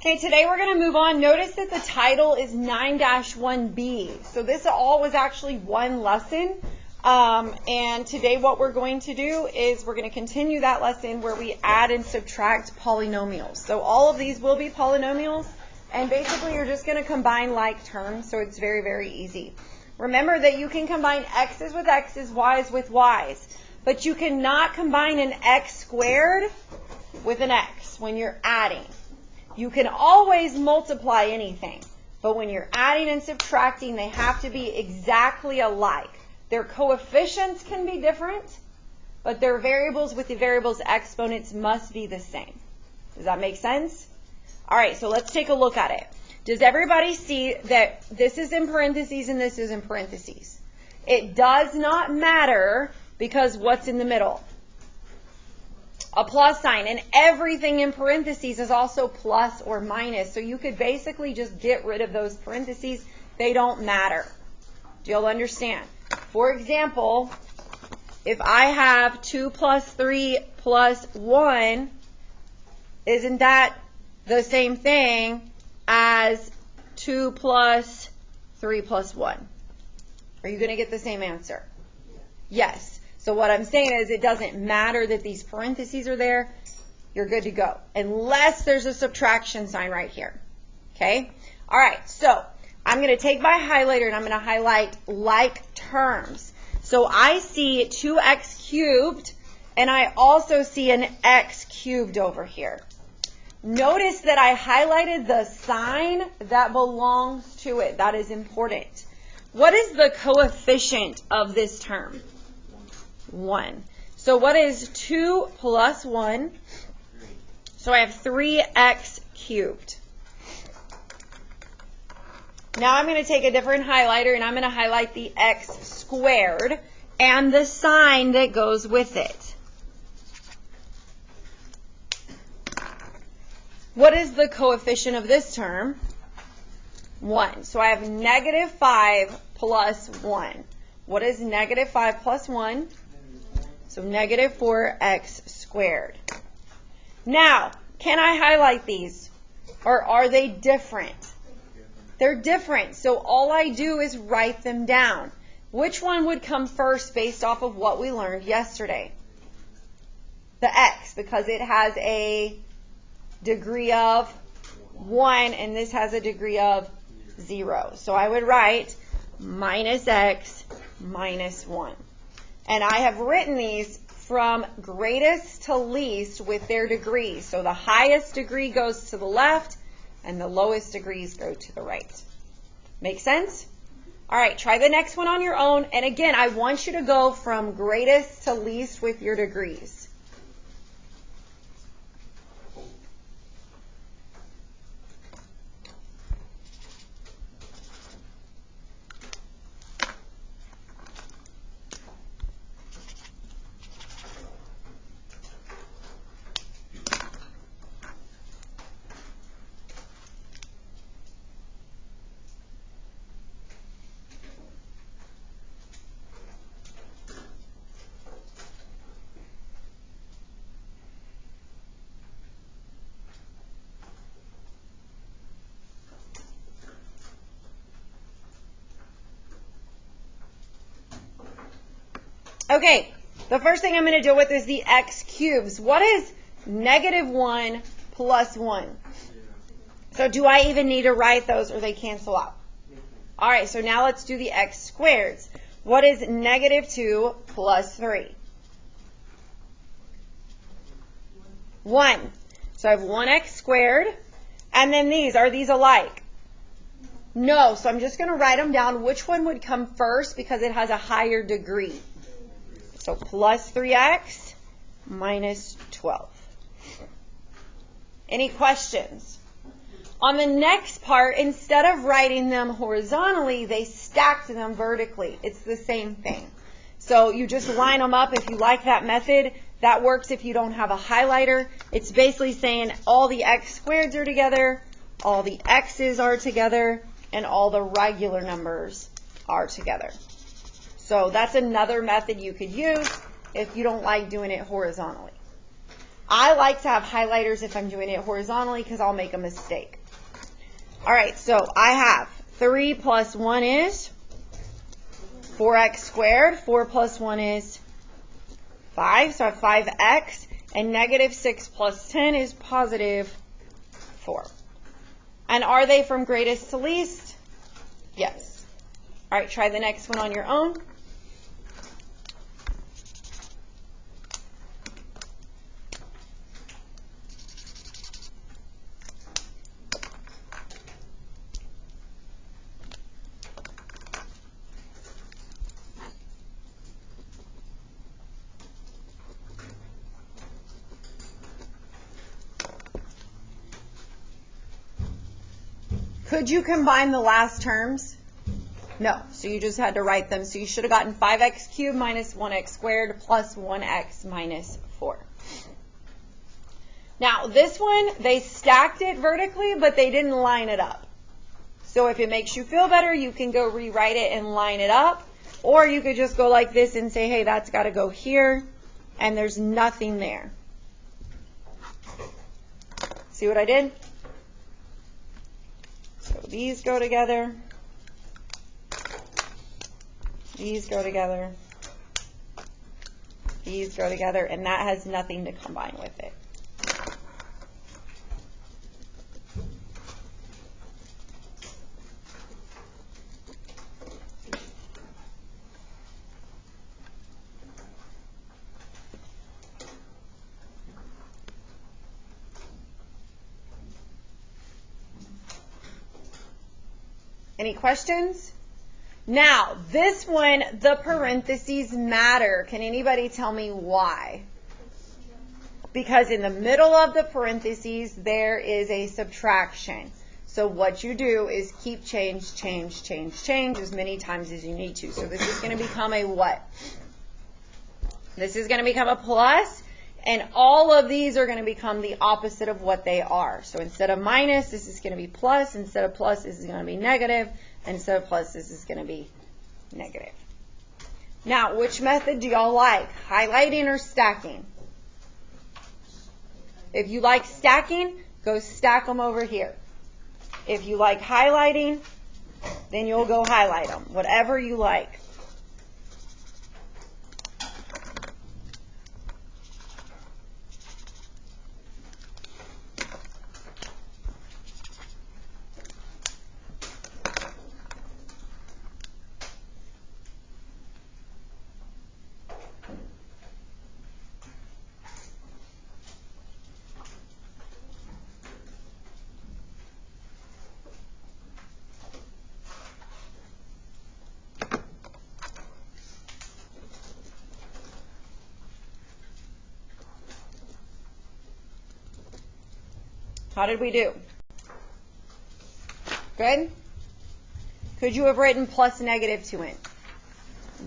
Okay, today we're going to move on. Notice that the title is 9-1B. So this all was actually one lesson. And today what we're going to do is we're going to continue that lesson where we add and subtract polynomials. So all of these will be polynomials. And basically you're just going to combine like terms. So it's very, very easy. Remember that you can combine x's with x's, y's with y's. But you cannot combine an x squared with an x when you're adding. You can always multiply anything, but when you're adding and subtracting, they have to be exactly alike. Their coefficients can be different, but their variables with the variable's exponents must be the same. Does that make sense? All right, so let's take a look at it. Does everybody see that this is in parentheses and this is in parentheses? It does not matter because what's in the middle? A plus sign, and everything in parentheses is also plus or minus. So you could basically just get rid of those parentheses. They don't matter. Do you all understand? For example, if I have 2 plus 3 plus 1, isn't that the same thing as 2 plus 3 plus 1? Are you going to get the same answer? Yes. So what I'm saying is it doesn't matter that these parentheses are there. You're good to go. Unless there's a subtraction sign right here. Okay? All right. So I'm going to take my highlighter and I'm going to highlight like terms. So I see 2x cubed and I also see an x cubed over here. Notice that I highlighted the sign that belongs to it. That is important. What is the coefficient of this term? 1. So what is 2 plus 1? So I have 3x cubed. Now I'm going to take a different highlighter and I'm going to highlight the x squared and the sign that goes with it. What is the coefficient of this term? 1. So I have negative 5 plus 1. What is negative 5 plus 1? So negative 4x squared. Now, can I highlight these? Or are they different? They're different. So all I do is write them down. Which one would come first based off of what we learned yesterday? The x, because it has a degree of 1 and this has a degree of 0. So I would write minus x minus 1. And I have written these from greatest to least with their degrees. So the highest degree goes to the left and the lowest degrees go to the right. Make sense? All right, try the next one on your own. And again, I want you to go from greatest to least with your degrees. Okay, the first thing I'm going to deal with is the x cubes. What is negative 1 plus 1? So do I even need to write those or they cancel out? All right, so now let's do the x squareds. What is negative 2 plus 3? 1. So I have 1x squared. And then these, are these alike? No, so I'm just going to write them down. Which one would come first because it has a higher degree? So plus 3x minus 12. Any questions? On the next part, instead of writing them horizontally, they stacked them vertically. It's the same thing. So you just line them up if you like that method. That works if you don't have a highlighter. It's basically saying all the x squareds are together, all the x's are together, and all the regular numbers are together. So that's another method you could use if you don't like doing it horizontally. I like to have highlighters if I'm doing it horizontally because I'll make a mistake. All right, so I have 3 plus 1 is 4x squared. 4 plus 1 is 5, so I have 5x. And negative 6 plus 10 is positive 4. And are they from greatest to least? Yes. All right, try the next one on your own. Could you combine the last terms? No, so you just had to write them. So you should have gotten 5x cubed minus 1x squared plus 1x minus 4. Now, this one, they stacked it vertically, but they didn't line it up. So if it makes you feel better, you can go rewrite it and line it up. Or you could just go like this and say, hey, that's got to go here, and there's nothing there. See what I did? So these go together. These go together. These go together, and that has nothing to combine with it. Any questions? Now, this one, the parentheses matter. Can anybody tell me why? Because in the middle of the parentheses, there is a subtraction. So what you do is keep change as many times as you need to. So this is going to become a what? This is going to become a plus, and all of these are going to become the opposite of what they are. So instead of minus, this is going to be plus. Instead of plus, this is going to be negative. And instead of plus, this is going to be negative. Now, which method do y'all like? Highlighting or stacking? If you like stacking, go stack them over here. If you like highlighting, then you'll go highlight them. Whatever you like. How did we do? Good? Could you have written plus negative to it?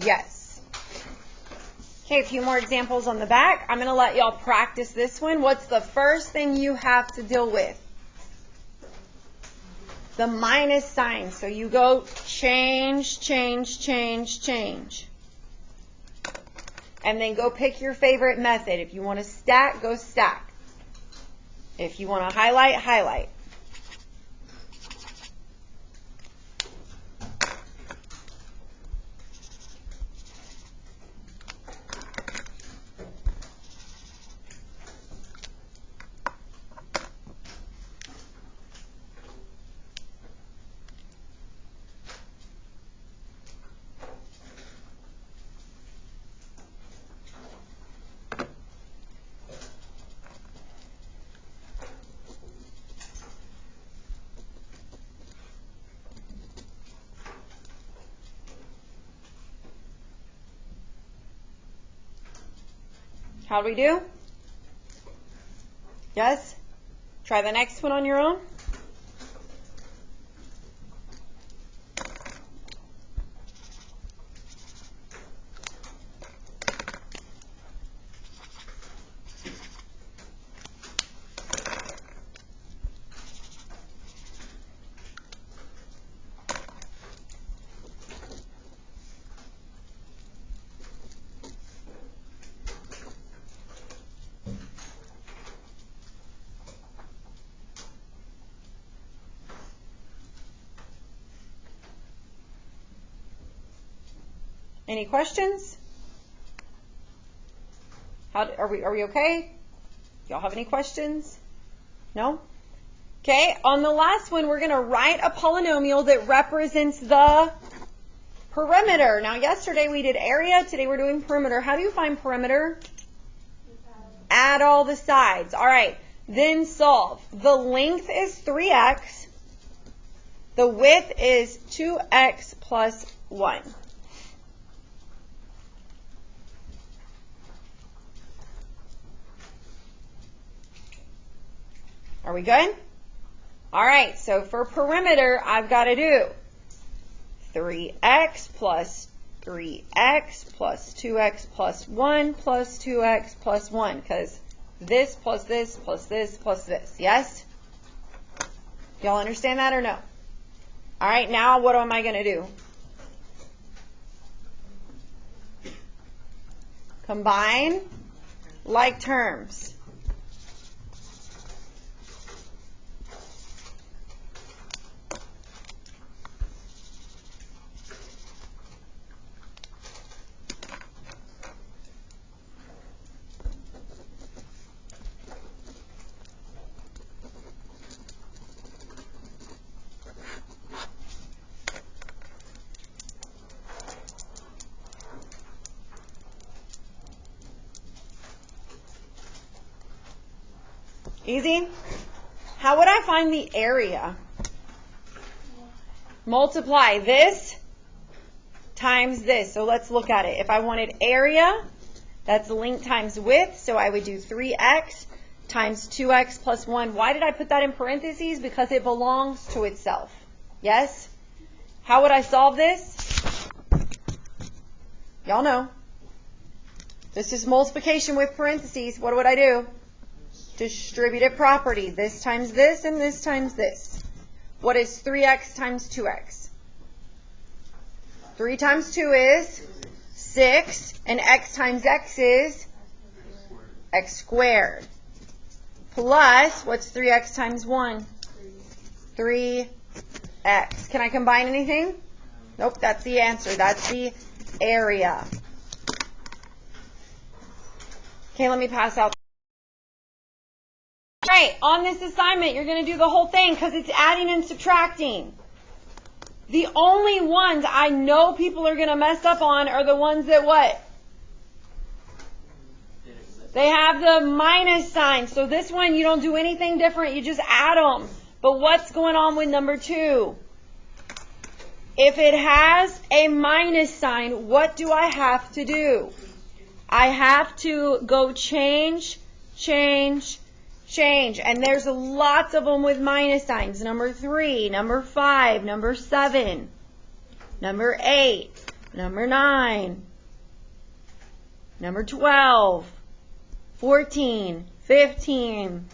Yes. Okay, a few more examples on the back. I'm going to let y'all practice this one. What's the first thing you have to deal with? The minus sign. So you go change. And then go pick your favorite method. If you want to stack, go stack. If you want to highlight, highlight. How do we do? Yes? Try the next one on your own. Any questions? Are we okay? Y'all have any questions? No? Okay, on the last one, we're going to write a polynomial that represents the perimeter. Now, yesterday we did area. Today we're doing perimeter. How do you find perimeter? Add all the sides. All right, then solve. The length is 3x. The width is 2x plus 1. Are we good? All right, so for perimeter, I've got to do 3x plus 3x plus 2x plus 1 plus 2x plus 1, because this plus this plus this plus this, yes? Y'all understand that or no? All right, now what am I going to do? Combine like terms. Easy? How would I find the area? Multiply this times this. So let's look at it. If I wanted area, that's length times width. So I would do 3x times 2x plus 1. Why did I put that in parentheses? Because it belongs to itself. Yes? How would I solve this? Y'all know. This is multiplication with parentheses. What would I do? Distributive property. This times this and this times this. What is 3x times 2x? 3 times 2 is 6, and x times x is x squared. Plus, what's 3x times 1? 3x. Can I combine anything? Nope, that's the answer. That's the area. Okay, let me pass out. All right, on this assignment, you're going to do the whole thing because it's adding and subtracting. The only ones I know people are going to mess up on are the ones that what? They have the minus sign. So this one, you don't do anything different. You just add them. But what's going on with number 2? If it has a minus sign, what do I have to do? I have to go change, change, change. And there's lots of them with minus signs. Number 3, number 5, number 7, number 8, number 9, number 12, 14, 15,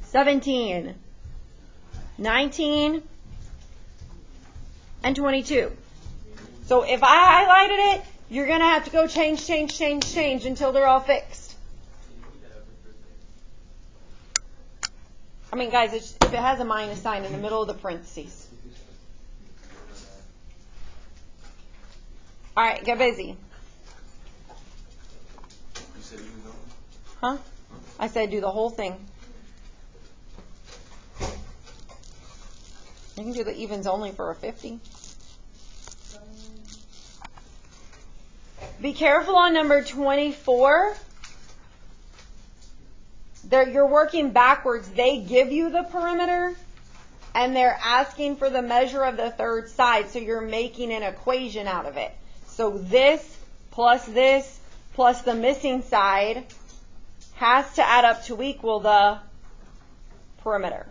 17, 19, and 22. So if I highlighted it, you're going to have to go change, change, change, change until they're all fixed. I mean, guys, if it has a minus sign in the middle of the parentheses. All right, get busy. Huh? I said do the whole thing. You can do the evens only for a 50. Be careful on number 24. You're working backwards. They give you the perimeter, and they're asking for the measure of the third side, so you're making an equation out of it. So this plus the missing side has to add up to equal the perimeter.